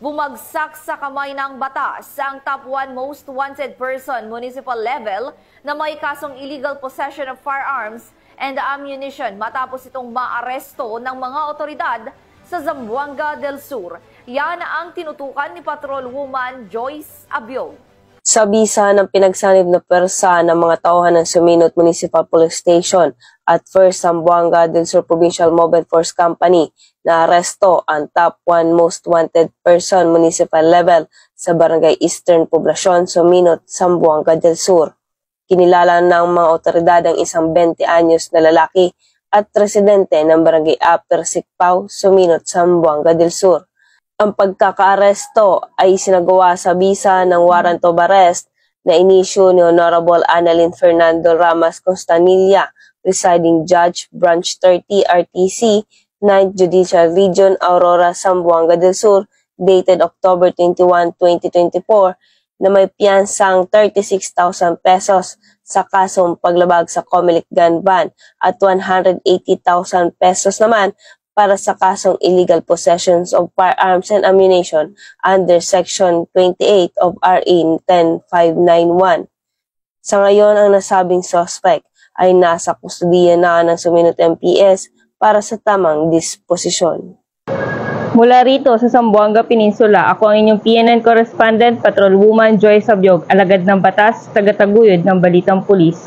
Bumagsak sa kamay ng batas ang top 1 most wanted person municipal level na may kasong illegal possession of firearms and ammunition matapos itong maaresto ng mga otoridad sa Zamboanga del Sur. Yan ang tinutukan ni Patrolwoman Joyce Abiog. Sa bisa ng pinagsanib na pwersa ng mga tauhan ng Suminot Municipal Police Station at First Zamboanga del Sur Provincial Mobile Force Company, na aresto ang top 1 most wanted person municipal level sa Barangay Eastern Poblacion, Suminot, Zamboanga del Sur. Kinilala ng mga otoridad ang isang 20 anyos na lalaki at residente ng Barangay Upper Sikpaw, Suminot, Zamboanga del Sur. Ang pagkakaaresto ay sinagawa sa bisa ng warrant of arrest na inisyu ni Honorable Annalyn Fernando Ramas Constanilla, Presiding Judge, Branch 30 RTC, 9th Judicial Region, Aurora, Zamboanga del Sur, dated October 21, 2024, na may piyansang 36,000 pesos sa kasong paglabag sa Comelec gun ban at 180,000 pesos naman para sa kasong illegal possessions of firearms and ammunition under Section 28 of RA 10591. Sa ngayon, ang nasabing suspect ay nasa kustudiya na ng Suminot MPS para sa tamang disposisyon. Mula rito sa Zamboanga Peninsula, ako ang inyong PNN correspondent, Patrolwoman Joyce Abiog, alagad ng batas, tagataguyod ng Balitang Pulis.